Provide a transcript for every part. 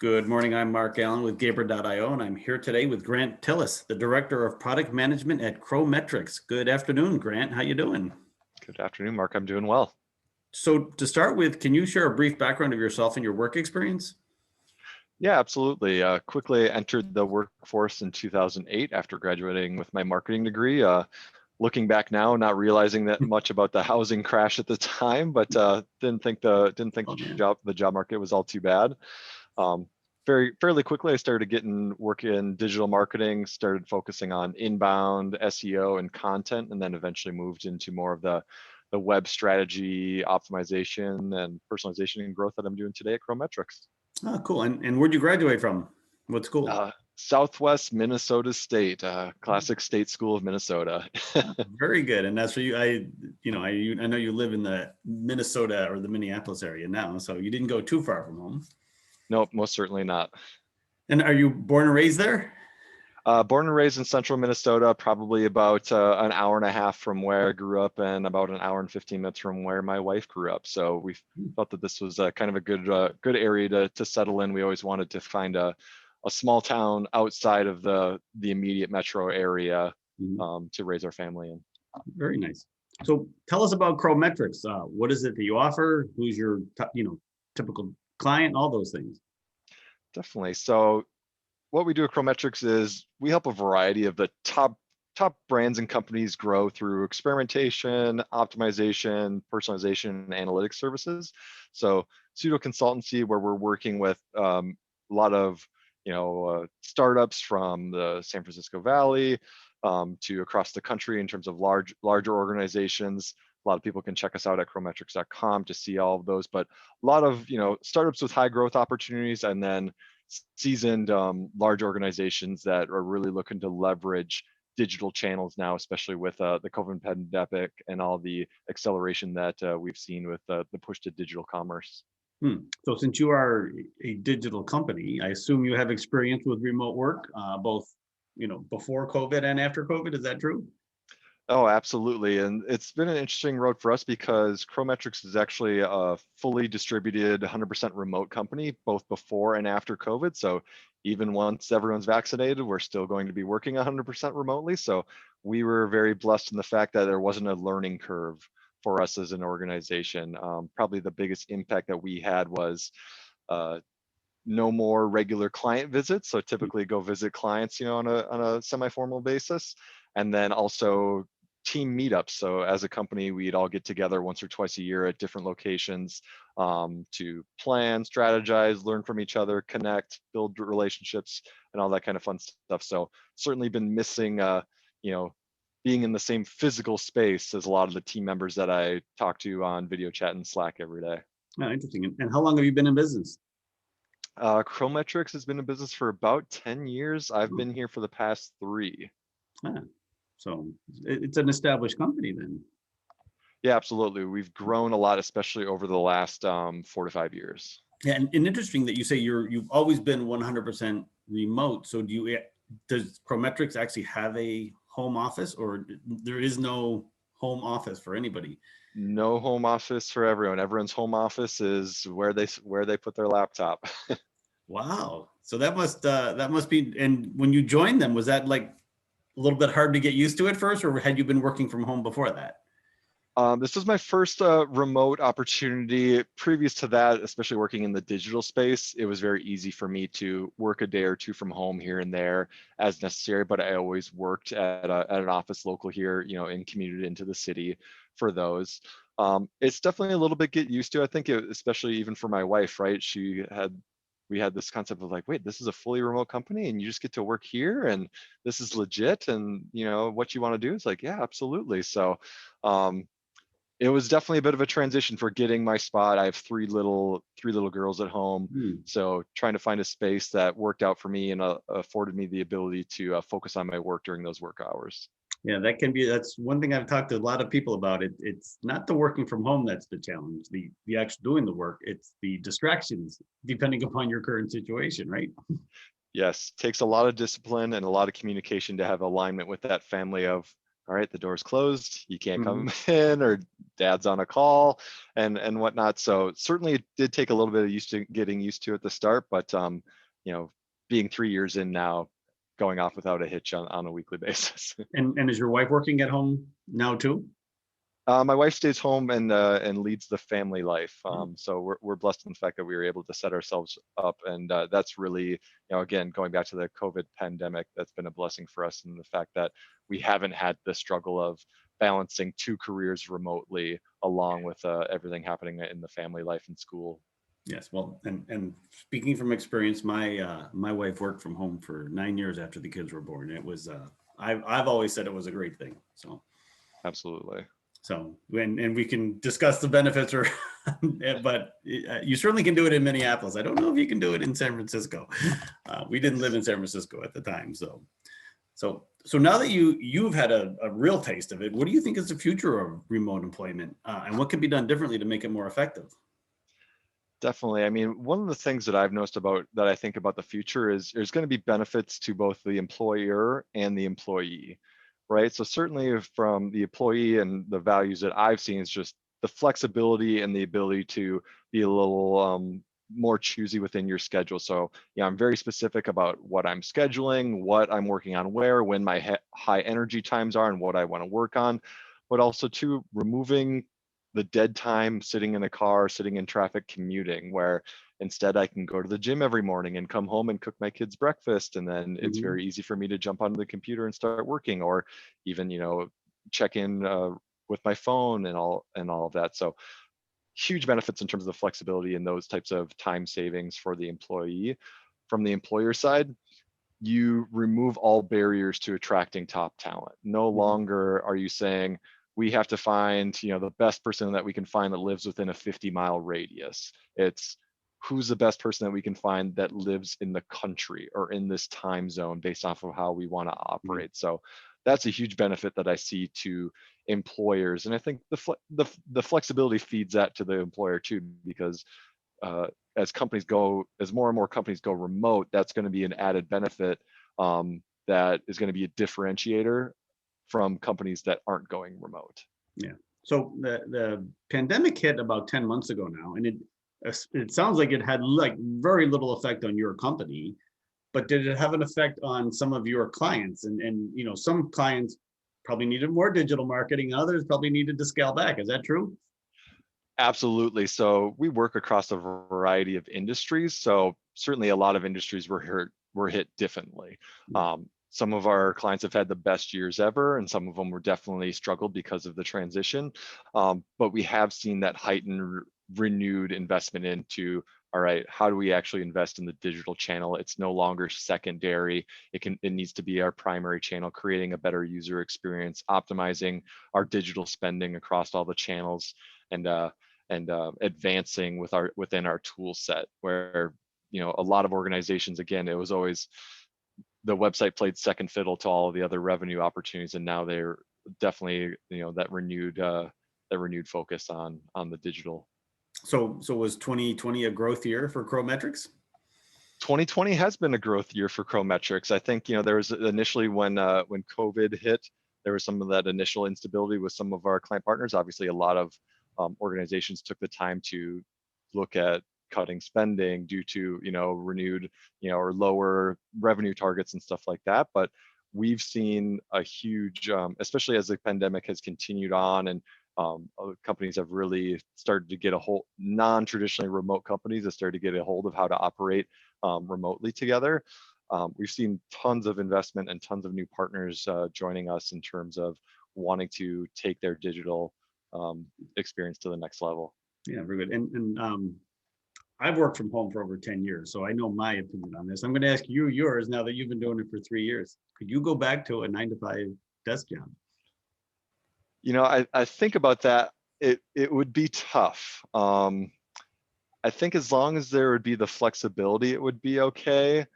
Good morning. I'm Mark Allen with Gaber.io, and I'm here today with Grant Tilus, the Director of Product Management at CroMetrics. Good afternoon, Grant. How you doing? Good afternoon, Mark. I'm doing well. So to start with, can you share a brief background of yourself and your work experience? Yeah, absolutely. Quickly entered the workforce in 2008 after graduating with my marketing degree. Looking back now, not realizing that much about the housing crash at the time, but didn't think Oh, man. the job market was all too bad. Um, fairly quickly, I started getting work in digital marketing, started focusing on inbound SEO and content, and then eventually moved into more of the web strategy, optimization, and personalization and growth that I'm doing today at CroMetrics. Oh, cool. And where'd you graduate from? What school? Southwest Minnesota State, classic state school of Minnesota. Very good. And that's for you. I know you live in the Minnesota or the Minneapolis area now, so you didn't go too far from home. Nope, most certainly not. And are you born and raised there? Born and raised in central Minnesota, probably about an hour and a half from where I grew up and about an hour and 15 minutes from where my wife grew up. So we felt that this was kind of a good area to settle in. We always wanted to find a small town outside of the immediate metro area to raise our family in. Very nice. So tell us about CroMetrics. What is it that you offer? Who's your typical client? All those things. Definitely. So what we do at Chrometrics is we help a variety of the top brands and companies grow through experimentation, optimization, personalization, and analytics services. So pseudo consultancy where we're working with a lot of startups from the San Francisco Valley to across the country in terms of larger organizations. A lot of people can check us out at chrometrics.com to see all of those, but a lot of startups with high growth opportunities, and then seasoned large organizations that are really looking to leverage digital channels now, especially with the COVID pandemic and all the acceleration that we've seen with the push to digital commerce. So since you are a digital company, I assume you have experience with remote work, both before COVID and after COVID. Is that true? Oh, absolutely. And it's been an interesting road for us because Chrometrics is actually a fully distributed 100% remote company, both before and after COVID. So even once everyone's vaccinated, we're still going to be working 100% remotely. So we were very blessed in the fact that there wasn't a learning curve for us as an organization. Probably the biggest impact that we had was no more regular client visits. So typically go visit clients, on a semi-formal basis. And then also team meetups. So as a company, we'd all get together once or twice a year at different locations to plan, strategize, learn from each other, connect, build relationships, and all that kind of fun stuff. So certainly been missing, being in the same physical space as a lot of the team members that I talk to on video chat and Slack every day. Oh, interesting. And how long have you been in business? Chrometrics has been in business for about 10 years. I've been here for the past 3. So it's an established company then. Yeah, absolutely. We've grown a lot, especially over the last 4 to 5 years. Yeah, and interesting that you say you've always been 100% remote. So does Chrometrics actually have a home office, or there is no home office for anybody? No home office for everyone. Everyone's home office is where they put their laptop. Wow. So that must be. And when you joined them, was that like a little bit hard to get used to at first, or had you been working from home before that? This was my first remote opportunity. Previous to that, especially working in the digital space, it was very easy for me to work a day or two from home here and there as necessary. But I always worked at an office local here, and commuted into the city for those. It's definitely a little bit get used to. I think, especially even for my wife, right? We had this concept of like, wait, this is a fully remote company and you just get to work here and this is legit, and what you want to do is like, yeah, absolutely. So it was definitely a bit of a transition for getting my spot. I have three little girls at home, so trying to find a space that worked out for me and afforded me the ability to focus on my work during those work hours. Yeah, that's one thing I've talked to a lot of people about. It's not the working from home that's the challenge, the actual doing the work. It's the distractions depending upon your current situation, right? Yes, takes a lot of discipline and a lot of communication to have alignment with that family of all right, the door's closed, you can't Mhm. come in, or dad's on a call and whatnot. So certainly it did take a little bit of getting used to at the start, but you know, being 3 years in now, going off without a hitch on a weekly basis. And is your wife working at home now too? My wife stays home and leads the family life. Mm. So we're blessed in the fact that we were able to set ourselves up, and that's really, again, going back to the COVID pandemic, that's been a blessing for us in the fact that we haven't had the struggle of balancing two careers remotely along with everything happening in the family life and school. Yes, well, and speaking from experience, my wife worked from home for 9 years after the kids were born. It was I've always said it was a great thing. Absolutely. So and we can discuss the benefits, or but you certainly can do it in Minneapolis. I don't know if you can do it in San Francisco. We didn't live in San Francisco at the time, so now that you've had a real taste of it, what do you think is the future of remote employment, and what can be done differently to make it more effective? Definitely. I mean, one of the things that I've noticed about that I think about the future is there's going to be benefits to both the employer and the employee, right? So certainly from the employee, and the values that I've seen is just the flexibility and the ability to be a little more choosy within your schedule. So yeah, I'm very specific about what I'm scheduling, what I'm working on, where, when my high energy times are, and what I want to work on, but also to removing the dead time sitting in a car, sitting in traffic, commuting, where instead I can go to the gym every morning and come home and cook my kids breakfast. And then it's Mhm. very easy for me to jump onto the computer and start working, or even, check in with my phone and all of that. So huge benefits in terms of the flexibility and those types of time savings for the employee. From the employer side, you remove all barriers to attracting top talent. No Mhm. longer are you saying we have to find, the best person that we can find that lives within a 50-mile radius. It's who's the best person that we can find that lives in the country or in this time zone based off of how we want to Yeah. operate. So that's a huge benefit that I see to employers, and I think the flexibility feeds that to the employer too, because uh, as more and more companies go remote, that's going to be an added benefit that is going to be a differentiator from companies that aren't going remote. Yeah. So the pandemic hit about 10 months ago now, and it sounds like it had like very little effect on your company, but did it have an effect on some of your clients? And some clients probably needed more digital marketing, others probably needed to scale back. Is that true? Absolutely. So we work across a variety of industries. So certainly a lot of industries were hit differently. Some of our clients have had the best years ever, and some of them were definitely struggled because of the transition. But we have seen that heightened, renewed investment into, all right, how do we actually invest in the digital channel? It's no longer secondary. It needs to be our primary channel, creating a better user experience, optimizing our digital spending across all the channels, and advancing within our tool set, where a lot of organizations, again, it was always the website played second fiddle to all of the other revenue opportunities, and now they're definitely, that renewed focus on the digital. So was 2020 a growth year for CroMetrics? 2020 has been a growth year for CroMetrics. I think, there was initially when COVID hit, there was some of that initial instability with some of our client partners. Obviously, a lot of organizations took the time to look at cutting spending due to, renewed, or lower revenue targets and stuff like that. But we've seen a huge, especially as the pandemic has continued on, and companies have really started to get a hold, non-traditionally remote companies have started to get a hold of how to operate remotely together. We've seen tons of investment and tons of new partners joining us in terms of wanting to take their digital experience to the next level. Yeah, very good. And I've worked from home for over 10 years, so I know my opinion on this. I'm going to ask you yours now that you've been doing it for 3 years. Could you go back to a 9 to 5 desk job? I think about that. It would be tough. I think as long as there would be the flexibility, it would be okay.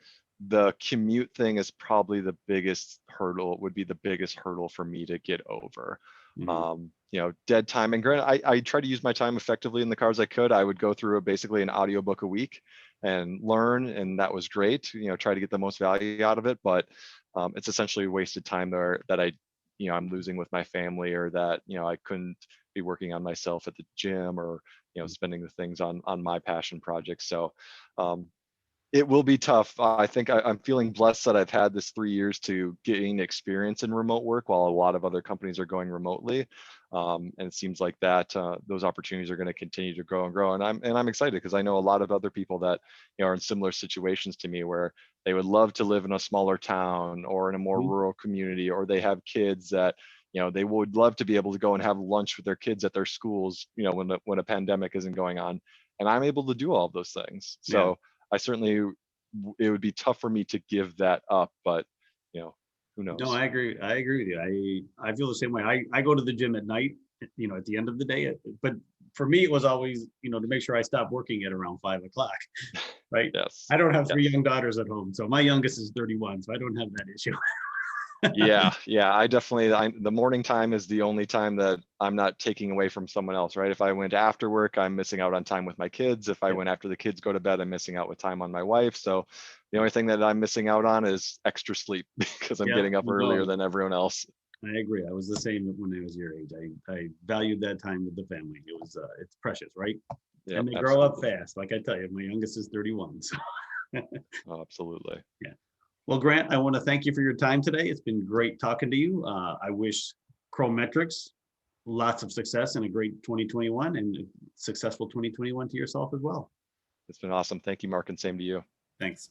The commute thing is probably the biggest hurdle. It would be the biggest hurdle for me to get over. Mhm. Dead time. And granted, I try to use my time effectively in the car as I could. I would go through basically an audiobook a week and learn, and that was great. Try to get the most value out of it, but it's essentially wasted time there that I I'm losing with my family, or that, I couldn't be working on myself at the gym, or, spending the things on my passion projects. So, it will be tough. I think I'm feeling blessed that I've had this 3 years to gain experience in remote work while a lot of other companies are going remotely. And it seems like that those opportunities are going to continue to grow and grow. And I'm excited because I know a lot of other people that are in similar situations to me, where they would love to live in a smaller town or in a more Mhm. rural community, or they have kids that they would love to be able to go and have lunch with their kids at their schools, when a pandemic isn't going on. And I'm able to do all of those things. Yeah. So I certainly, it would be tough for me to give that up, but who No, knows? I agree. I agree with you. I feel the same way. I go to the gym at night, at the end of the day. But for me, it was always, to make sure I stop working at around 5 o'clock, right? Yes. I don't have three Yes. young daughters at home. So my youngest is 31. So I don't have that issue. Yeah. Yeah. I definitely, the morning time is the only time that I'm not taking away from someone else, right? If I went after work, I'm missing out on time with my kids. If I Yeah. went after the kids go to bed, I'm missing out with time on my wife. So the only thing that I'm missing out on is extra sleep because I'm Yeah. getting up earlier No, than everyone else. I agree. I was the same when I was your age. I valued that time with the family. It's precious, right? Yep. And they grow up Absolutely. fast. Like I tell you, my youngest is 31. So Oh, absolutely. yeah. Well, Grant, I want to thank you for your time today. It's been great talking to you. I wish CroMetrics lots of success and a great 2021 and a successful 2021 to yourself as well. It's been awesome. Thank you, Mark, and same to you. Thanks.